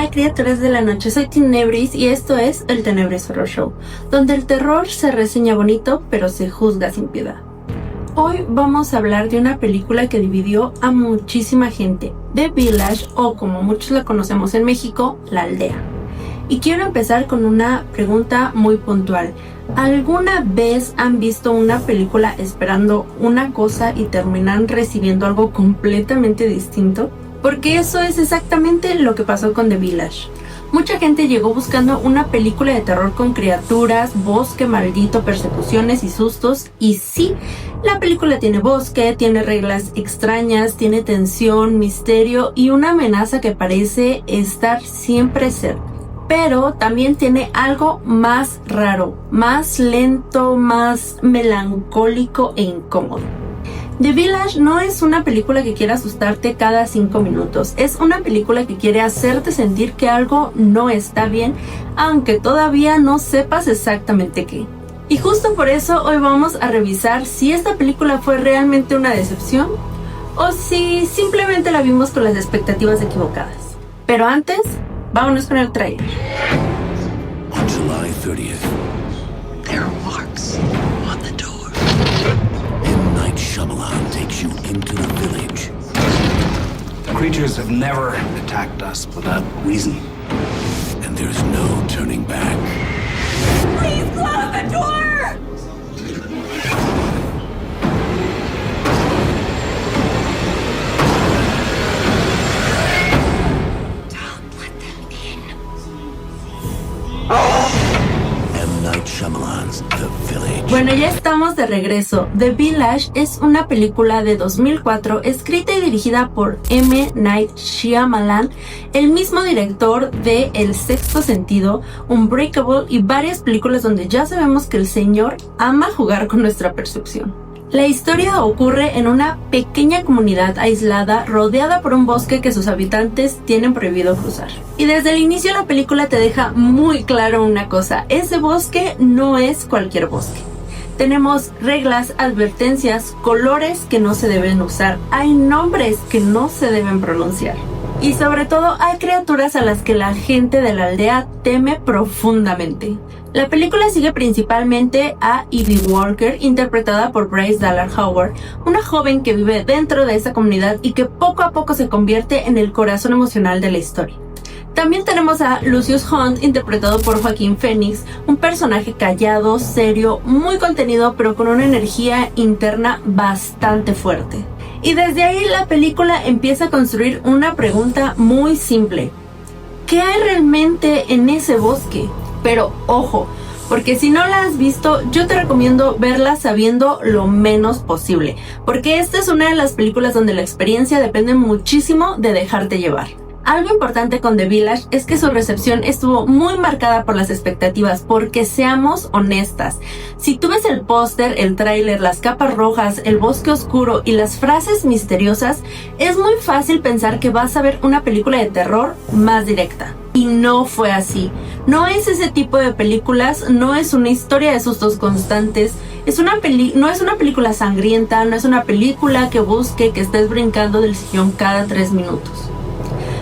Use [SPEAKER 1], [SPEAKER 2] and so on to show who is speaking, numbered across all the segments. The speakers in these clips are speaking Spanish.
[SPEAKER 1] Hola criaturas de la noche, soy Tenebris y esto es el Tenebris Horror Show, donde el terror se reseña bonito pero se juzga sin piedad. Hoy vamos a hablar de una película que dividió a muchísima gente, The Village, o como muchos la conocemos en México, La Aldea. Y quiero empezar con una pregunta muy puntual. ¿Alguna vez han visto una película esperando una cosa y terminan recibiendo algo completamente distinto? Porque eso es exactamente lo que pasó con The Village. Mucha gente llegó buscando una película de terror con criaturas, bosque maldito, persecuciones y sustos. Y sí, la película tiene bosque, tiene reglas extrañas, tiene tensión, misterio y una amenaza que parece estar siempre cerca. Pero también tiene algo más raro, más lento, más melancólico e incómodo. The Village no es una película que quiere asustarte cada 5 minutos. Es una película que quiere hacerte sentir que algo no está bien, aunque todavía no sepas exactamente qué. Y justo por eso hoy vamos a revisar si esta película fue realmente una decepción o si simplemente la vimos con las expectativas equivocadas. Pero antes, vámonos con el trailer.
[SPEAKER 2] On July 30th, there are marks on the door. M. Night Shyamalan takes you into the village.
[SPEAKER 3] The creatures have never attacked us without reason.
[SPEAKER 2] And there's no turning back.
[SPEAKER 4] Please close the door!
[SPEAKER 2] M. Night Shyamalan's The Village.
[SPEAKER 1] Bueno, ya estamos de regreso. The Village es una película de 2004 escrita y dirigida por M. Night Shyamalan, el mismo director de El Sexto Sentido, Unbreakable y varias películas donde ya sabemos que el señor ama jugar con nuestra percepción. La historia ocurre en una pequeña comunidad aislada rodeada por un bosque que sus habitantes tienen prohibido cruzar. Y desde el inicio la película te deja muy claro una cosa: ese bosque no es cualquier bosque. Tenemos reglas, advertencias, colores que no se deben usar, hay nombres que no se deben pronunciar. Y sobre todo hay criaturas a las que la gente de la aldea teme profundamente. La película sigue principalmente a Evie Walker, interpretada por Bryce Dallas Howard, una joven que vive dentro de esa comunidad y que poco a poco se convierte en el corazón emocional de la historia. También tenemos a Lucius Hunt, interpretado por Joaquin Phoenix, un personaje callado, serio, muy contenido, pero con una energía interna bastante fuerte. Y desde ahí la película empieza a construir una pregunta muy simple: ¿qué hay realmente en ese bosque? Pero ojo, porque si no la has visto, yo te recomiendo verla sabiendo lo menos posible, porque esta es una de las películas donde la experiencia depende muchísimo de dejarte llevar. Algo importante con The Village es que su recepción estuvo muy marcada por las expectativas, porque seamos honestas, si tú ves el póster, el tráiler, las capas rojas, el bosque oscuro y las frases misteriosas, es muy fácil pensar que vas a ver una película de terror más directa. Y no fue así. No es ese tipo de películas, no es una historia de sustos constantes, no es una película sangrienta, no es una película que busque que estés brincando del sillón cada 3 minutos.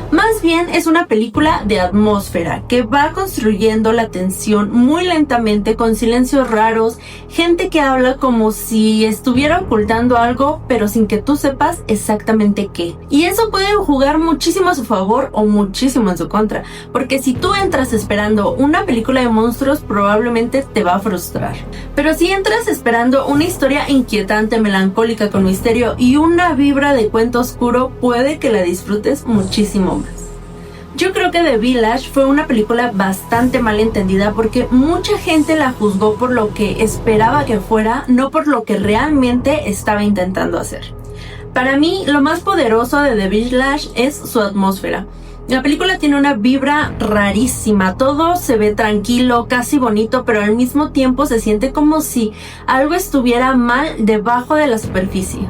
[SPEAKER 1] Más bien es una película de atmósfera que va construyendo la tensión muy lentamente, con silencios raros, gente que habla como si estuviera ocultando algo pero sin que tú sepas exactamente qué. Y eso puede jugar muchísimo a su favor o muchísimo en su contra, porque si tú entras esperando una película de monstruos probablemente te va a frustrar. Pero si entras esperando una historia inquietante, melancólica, con misterio y una vibra de cuento oscuro, puede que la disfrutes muchísimo más. Yo creo que The Village fue una película bastante mal entendida porque mucha gente la juzgó por lo que esperaba que fuera, no por lo que realmente estaba intentando hacer. Para mí, lo más poderoso de The Village es su atmósfera. La película tiene una vibra rarísima, todo se ve tranquilo, casi bonito, pero al mismo tiempo se siente como si algo estuviera mal debajo de la superficie.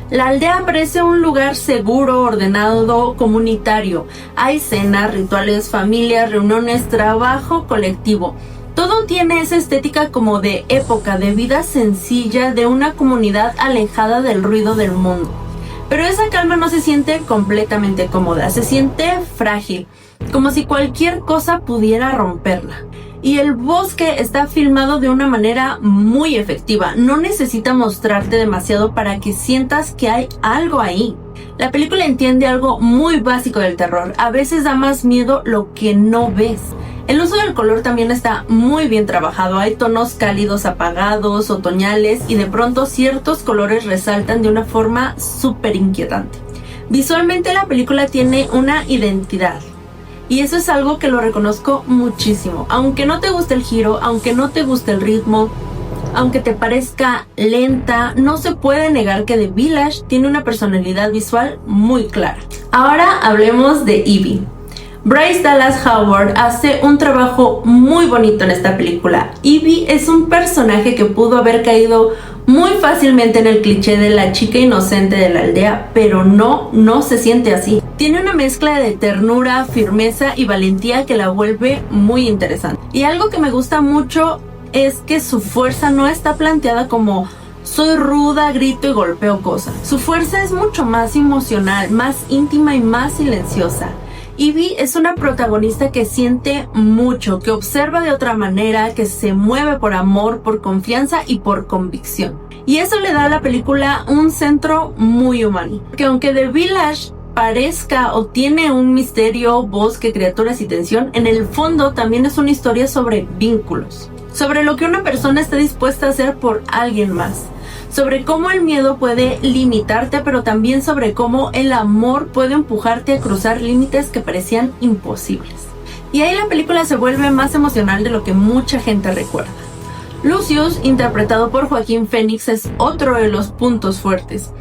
[SPEAKER 1] La aldea parece un lugar seguro, ordenado, comunitario. Hay cenas, rituales, familias, reuniones, trabajo colectivo. Todo tiene esa estética como de época, de vida sencilla, de una comunidad alejada del ruido del mundo. Pero esa calma no se siente completamente cómoda, se siente frágil, como si cualquier cosa pudiera romperla. Y el bosque está filmado de una manera muy efectiva, no necesita mostrarte demasiado para que sientas que hay algo ahí. La película entiende algo muy básico del terror, a veces da más miedo lo que no ves. El uso del color también está muy bien trabajado, hay tonos cálidos apagados, otoñales y de pronto ciertos colores resaltan de una forma súper inquietante. Visualmente la película tiene una identidad. Y eso es algo que lo reconozco muchísimo. Aunque no te guste el giro, aunque no te guste el ritmo, aunque te parezca lenta, no se puede negar que The Village tiene una personalidad visual muy clara. Ahora hablemos de Evie. Bryce Dallas Howard hace un trabajo muy bonito en esta película. Evie es un personaje que pudo haber caído muy fácilmente en el cliché de la chica inocente de la aldea, pero no se siente así. Tiene una mezcla de ternura, firmeza y valentía que la vuelve muy interesante. Y algo que me gusta mucho es que su fuerza no está planteada como soy ruda, grito y golpeo cosas. Su fuerza es mucho más emocional, más íntima y más silenciosa. Evie es una protagonista que siente mucho, que observa de otra manera, que se mueve por amor, por confianza y por convicción. Y eso le da a la película un centro muy humano. Que aunque The Village parezca o tiene un misterio, bosque, criaturas y tensión, en el fondo también es una historia sobre vínculos. Sobre lo que una persona está dispuesta a hacer por alguien más. Sobre cómo el miedo puede limitarte, pero también sobre cómo el amor puede empujarte a cruzar límites que parecían imposibles. Y ahí la película se vuelve más emocional de lo que mucha gente recuerda. Lucius, interpretado por Joaquín Phoenix, es otro de los puntos fuertes.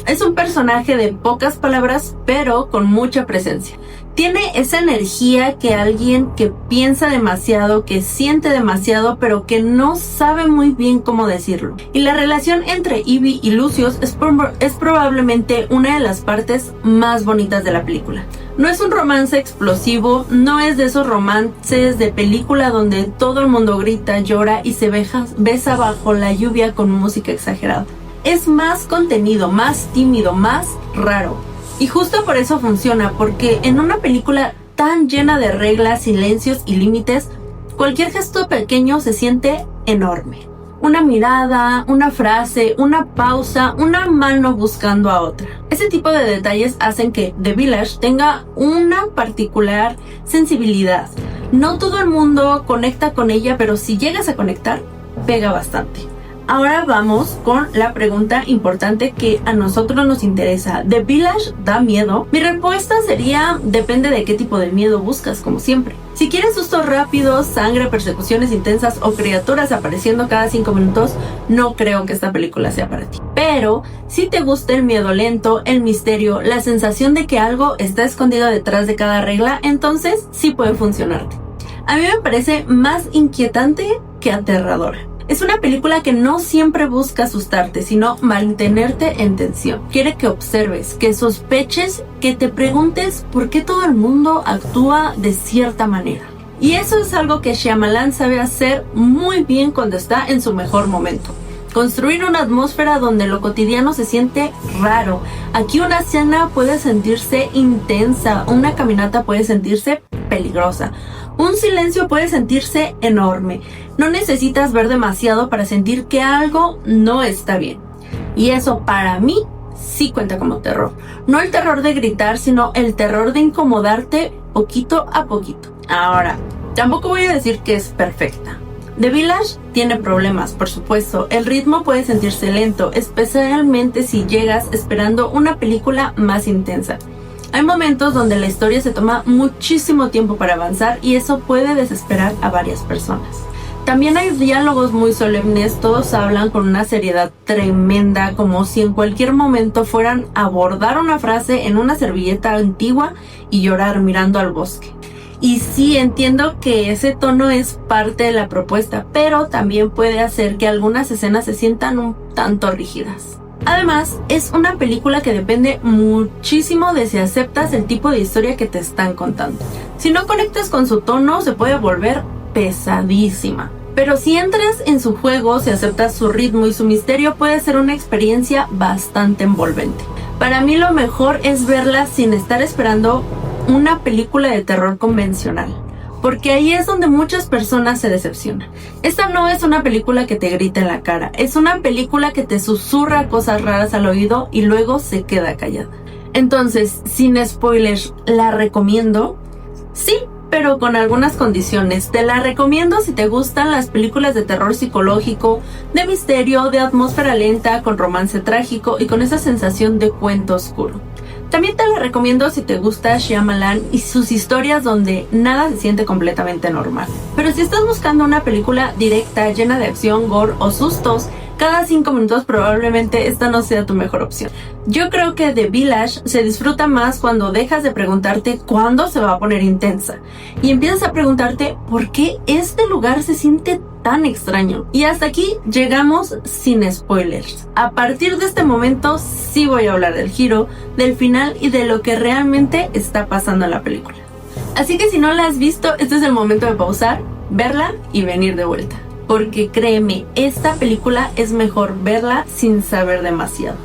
[SPEAKER 1] Es un personaje de pocas palabras, pero con mucha presencia. Tiene esa energía que alguien que piensa demasiado, que siente demasiado, pero que no sabe muy bien cómo decirlo. Y la relación entre Evie y Lucius es probablemente una de las partes más bonitas de la película. No es un romance explosivo, no es de esos romances de película donde todo el mundo grita, llora y se besa bajo la lluvia con música exagerada. Es más contenido, más tímido, más raro. Y justo por eso funciona, porque en una película tan llena de reglas, silencios y límites, cualquier gesto pequeño se siente enorme. Una mirada, una frase, una pausa, una mano buscando a otra. Ese tipo de detalles hacen que The Village tenga una particular sensibilidad. No todo el mundo conecta con ella, pero si llegas a conectar, pega bastante. Ahora vamos con la pregunta importante que a nosotros nos interesa. ¿The Village da miedo? Mi respuesta sería, depende de qué tipo de miedo buscas, como siempre. Si quieres sustos rápidos, sangre, persecuciones intensas o criaturas apareciendo cada 5 minutos, no creo que esta película sea para ti. Pero, si te gusta el miedo lento, el misterio, la sensación de que algo está escondido detrás de cada regla, entonces sí puede funcionarte. A mí me parece más inquietante que aterradora. Es una película que no siempre busca asustarte, sino mantenerte en tensión. Quiere que observes, que sospeches, que te preguntes por qué todo el mundo actúa de cierta manera. Y eso es algo que Shyamalan sabe hacer muy bien cuando está en su mejor momento. Construir una atmósfera donde lo cotidiano se siente raro. Aquí una escena puede sentirse intensa, una caminata puede sentirse peligrosa. Un silencio puede sentirse enorme. No necesitas ver demasiado para sentir que algo no está bien. Y eso para mí sí cuenta como terror. No el terror de gritar, sino el terror de incomodarte poquito a poquito. Ahora, tampoco voy a decir que es perfecta. The Village tiene problemas, por supuesto. El ritmo puede sentirse lento, especialmente si llegas esperando una película más intensa. Hay momentos donde la historia se toma muchísimo tiempo para avanzar y eso puede desesperar a varias personas. También hay diálogos muy solemnes, todos hablan con una seriedad tremenda, como si en cualquier momento fueran a bordar una frase en una servilleta antigua y llorar mirando al bosque. Y sí, entiendo que ese tono es parte de la propuesta, pero también puede hacer que algunas escenas se sientan un tanto rígidas. Además, es una película que depende muchísimo de si aceptas el tipo de historia que te están contando. Si no conectas con su tono, se puede volver pesadísima. Pero si entras en su juego, si aceptas su ritmo y su misterio, puede ser una experiencia bastante envolvente. Para mí lo mejor es verla sin estar esperando una película de terror convencional, porque ahí es donde muchas personas se decepcionan. Esta no es una película que te grita en la cara, es una película que te susurra cosas raras al oído y luego se queda callada. Entonces, sin spoilers, ¿la recomiendo? Sí, pero con algunas condiciones. Te la recomiendo si te gustan las películas de terror psicológico, de misterio, de atmósfera lenta, con romance trágico y con esa sensación de cuento oscuro. También te la recomiendo si te gusta Shyamalan y sus historias donde nada se siente completamente normal. Pero si estás buscando una película directa, llena de acción, gore o sustos, cada 5 minutos probablemente esta no sea tu mejor opción. Yo creo que The Village se disfruta más cuando dejas de preguntarte cuándo se va a poner intensa y empiezas a preguntarte por qué este lugar se siente tan extraño. Y hasta aquí llegamos sin spoilers. A partir de este momento sí voy a hablar del giro, del final y de lo que realmente está pasando en la película. Así que si no la has visto, este es el momento de pausar, verla y venir de vuelta. Porque créeme, esta película es mejor verla sin saber demasiado.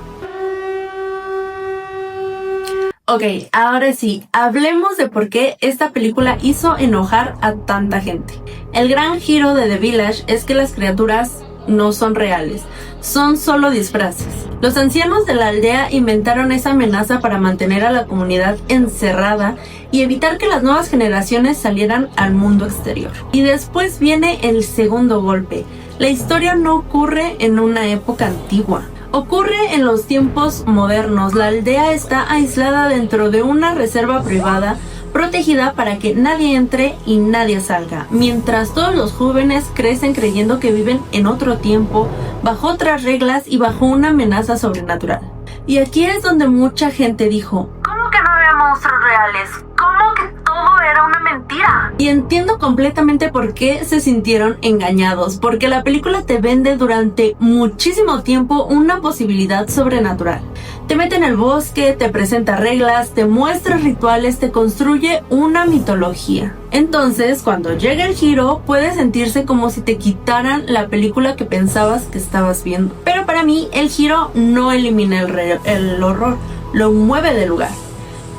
[SPEAKER 1] Ok, ahora sí, hablemos de por qué esta película hizo enojar a tanta gente. El gran giro de The Village es que las criaturas no son reales, son solo disfraces. Los ancianos de la aldea inventaron esa amenaza para mantener a la comunidad encerrada y evitar que las nuevas generaciones salieran al mundo exterior. Y después viene el segundo golpe. La historia no ocurre en una época antigua. Ocurre en los tiempos modernos. La aldea está aislada dentro de una reserva privada protegida para que nadie entre y nadie salga, mientras todos los jóvenes crecen creyendo que viven en otro tiempo, bajo otras reglas y bajo una amenaza sobrenatural. Y aquí es donde mucha gente dijo: ¿cómo que no había monstruos reales? ¿Cómo que todo era una mentira? Y entiendo completamente por qué se sintieron engañados, porque la película te vende durante muchísimo tiempo una posibilidad sobrenatural. Te mete en el bosque, te presenta reglas, te muestra rituales, te construye una mitología. Entonces, cuando llega el giro, puede sentirse como si te quitaran la película que pensabas que estabas viendo. Pero para mí, el giro no elimina el horror, lo mueve del lugar.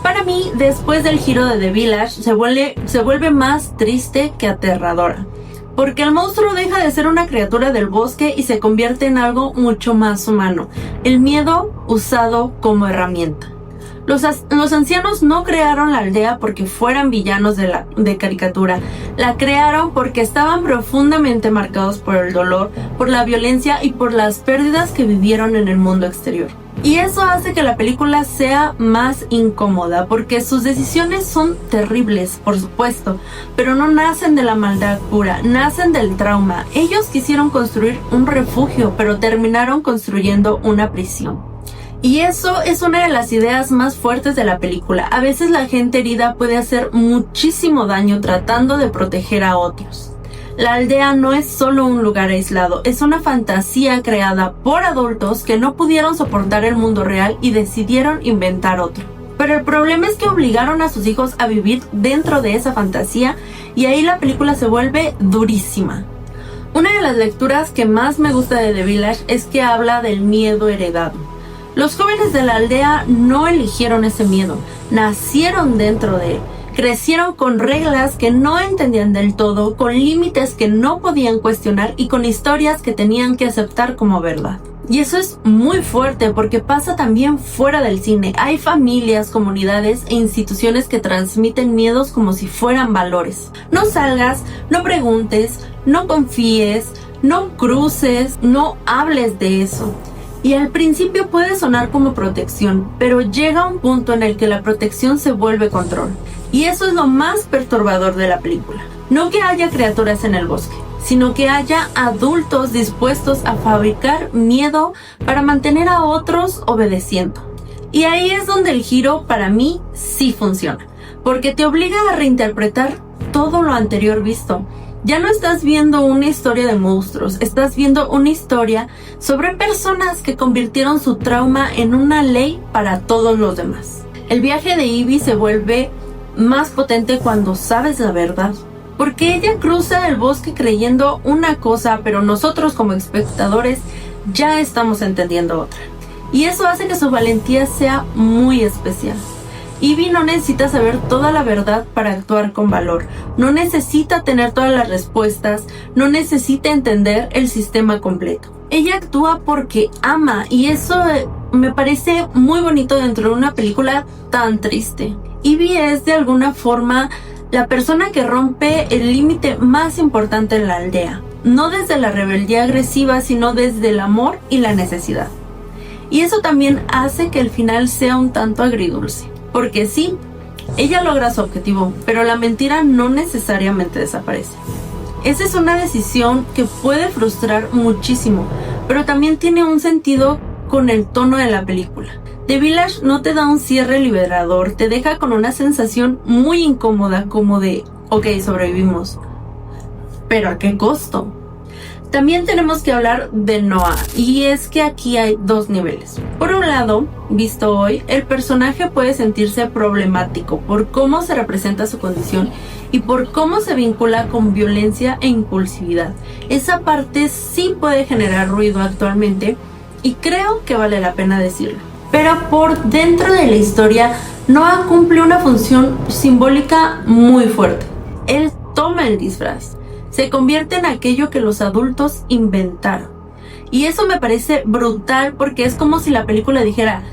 [SPEAKER 1] Para mí, después del giro de The Village, se vuelve más triste que aterradora. Porque el monstruo deja de ser una criatura del bosque y se convierte en algo mucho más humano. El miedo usado como herramienta. Los ancianos no crearon la aldea porque fueran villanos de caricatura. La crearon porque estaban profundamente marcados por el dolor, por la violencia y por las pérdidas que vivieron en el mundo exterior. Y eso hace que la película sea más incómoda, porque sus decisiones son terribles, por supuesto, pero no nacen de la maldad pura, nacen del trauma. Ellos quisieron construir un refugio, pero terminaron construyendo una prisión. Y eso es una de las ideas más fuertes de la película. A veces la gente herida puede hacer muchísimo daño tratando de proteger a otros. La aldea no es solo un lugar aislado, es una fantasía creada por adultos que no pudieron soportar el mundo real y decidieron inventar otro. Pero el problema es que obligaron a sus hijos a vivir dentro de esa fantasía y ahí la película se vuelve durísima. Una de las lecturas que más me gusta de The Village es que habla del miedo heredado. Los jóvenes de la aldea no eligieron ese miedo, nacieron dentro de él. Crecieron con reglas que no entendían del todo, con límites que no podían cuestionar y con historias que tenían que aceptar como verdad. Y eso es muy fuerte porque pasa también fuera del cine. Hay familias, comunidades e instituciones que transmiten miedos como si fueran valores. No salgas, no preguntes, no confíes, no cruces, no hables de eso. Y al principio puede sonar como protección, pero llega un punto en el que la protección se vuelve control. Y eso es lo más perturbador de la película. No que haya criaturas en el bosque, sino que haya adultos dispuestos a fabricar miedo para mantener a otros obedeciendo. Y ahí es donde el giro para mí sí funciona, porque te obliga a reinterpretar todo lo anterior visto. Ya no estás viendo una historia de monstruos, estás viendo una historia sobre personas que convirtieron su trauma en una ley para todos los demás. El viaje de Ivy se vuelve más potente cuando sabes la verdad, porque ella cruza el bosque creyendo una cosa, pero nosotros como espectadores ya estamos entendiendo otra. y eso hace que su valentía sea muy especial. Ivy no necesita saber toda la verdad para actuar con valor, no necesita tener todas las respuestas, no necesita entender el sistema completo. Ella actúa porque ama, y eso me parece muy bonito dentro de una película tan triste. Ivy es de alguna forma la persona que rompe el límite más importante en la aldea, no desde la rebeldía agresiva, sino desde el amor y la necesidad. Y eso también hace que el final sea un tanto agridulce. Porque sí, ella logra su objetivo, pero la mentira no necesariamente desaparece. Esa es una decisión que puede frustrar muchísimo, pero también tiene un sentido con el tono de la película. The Village no te da un cierre liberador, te deja con una sensación muy incómoda, como de, ok, sobrevivimos, pero ¿a qué costo? También tenemos que hablar de Noah, y es que aquí hay dos niveles. Por un lado, visto hoy, el personaje puede sentirse problemático por cómo se representa su condición y por cómo se vincula con violencia e impulsividad. Esa parte sí puede generar ruido actualmente y creo que vale la pena decirlo. Pero por dentro de la historia, Noah cumple una función simbólica muy fuerte. Él toma el disfraz. Se convierte en aquello que los adultos inventaron. Y eso me parece brutal porque es como si la película dijera: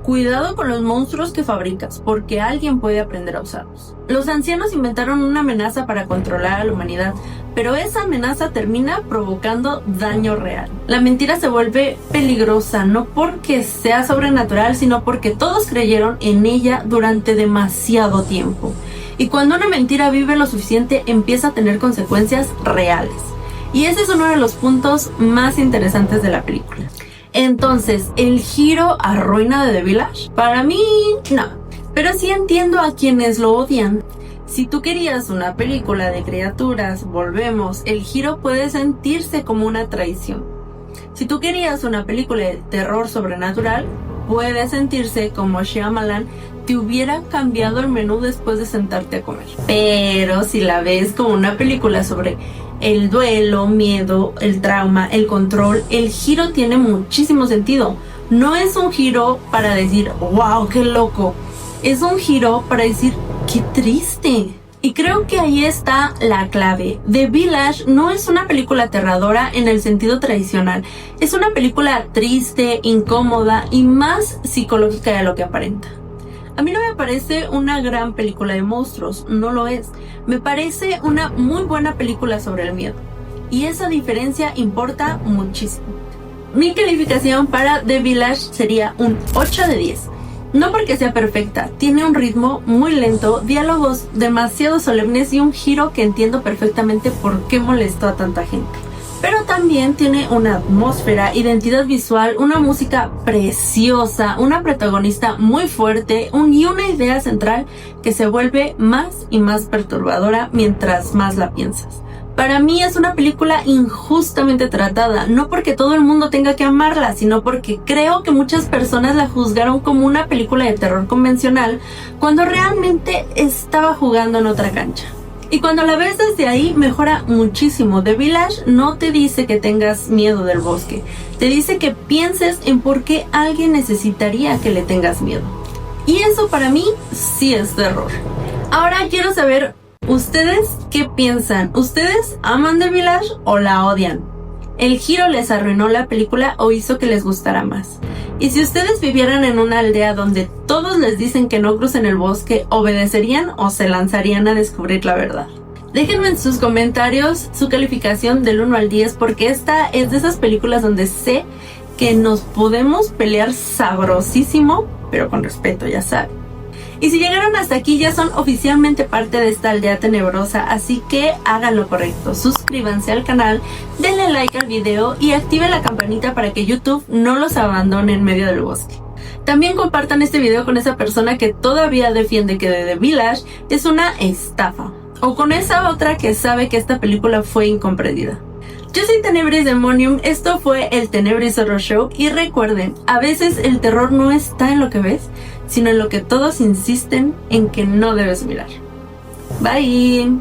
[SPEAKER 1] cuidado con los monstruos que fabricas, porque alguien puede aprender a usarlos. Los ancianos inventaron una amenaza para controlar a la humanidad, pero esa amenaza termina provocando daño real. La mentira se vuelve peligrosa, no porque sea sobrenatural, sino porque todos creyeron en ella durante demasiado tiempo. Y cuando una mentira vive lo suficiente, empieza a tener consecuencias reales. Y ese es uno de los puntos más interesantes de la película. Entonces, ¿el giro arruina de The Village? Para mí, no. Pero sí entiendo a quienes lo odian. Si tú querías una película de criaturas, volvemos, el giro puede sentirse como una traición. Si tú querías una película de terror sobrenatural, puede sentirse como Shyamalan te hubiera cambiado el menú después de sentarte a comer. Pero si la ves como una película sobre el duelo, miedo, el trauma, el control, el giro tiene muchísimo sentido. No es un giro para decir, wow, qué loco. Es un giro para decir, qué triste. Y creo que ahí está la clave. The Village no es una película aterradora en el sentido tradicional. Es una película triste, incómoda y más psicológica de lo que aparenta. A mí no me parece una gran película de monstruos, no lo es. Me parece una muy buena película sobre el miedo. Y esa diferencia importa muchísimo. Mi calificación para The Village sería un 8 de 10. No porque sea perfecta, tiene un ritmo muy lento, diálogos demasiado solemnes y un giro que entiendo perfectamente por qué molestó a tanta gente. Pero también tiene una atmósfera, identidad visual, una música preciosa, una protagonista muy fuerte y una idea central que se vuelve más y más perturbadora mientras más la piensas. Para mí es una película injustamente tratada, no porque todo el mundo tenga que amarla, sino porque creo que muchas personas la juzgaron como una película de terror convencional cuando realmente estaba jugando en otra cancha. Y cuando la ves desde ahí mejora muchísimo. The Village no te dice que tengas miedo del bosque, te dice que pienses en por qué alguien necesitaría que le tengas miedo. Y eso para mí sí es terror. Ahora quiero saber, ¿ustedes qué piensan? ¿Ustedes aman The Village o la odian? ¿El giro les arruinó la película o hizo que les gustara más? Y si ustedes vivieran en una aldea donde todos les dicen que no crucen el bosque, ¿obedecerían o se lanzarían a descubrir la verdad? Déjenme en sus comentarios su calificación del 1 al 10, porque esta es de esas películas donde sé que nos podemos pelear sabrosísimo, pero con respeto, ya saben. Y si llegaron hasta aquí, ya son oficialmente parte de esta aldea tenebrosa, así que hagan lo correcto. Suscríbanse al canal, denle like al video y activen la campanita para que YouTube no los abandone en medio del bosque. También compartan este video con esa persona que todavía defiende que The Village es una estafa, o con esa otra que sabe que esta película fue incomprendida. Yo soy Tenebris Demonium, esto fue el Tenebris Horror Show, y recuerden, a veces el terror no está en lo que ves, sino en lo que todos insisten en que no debes mirar. Bye.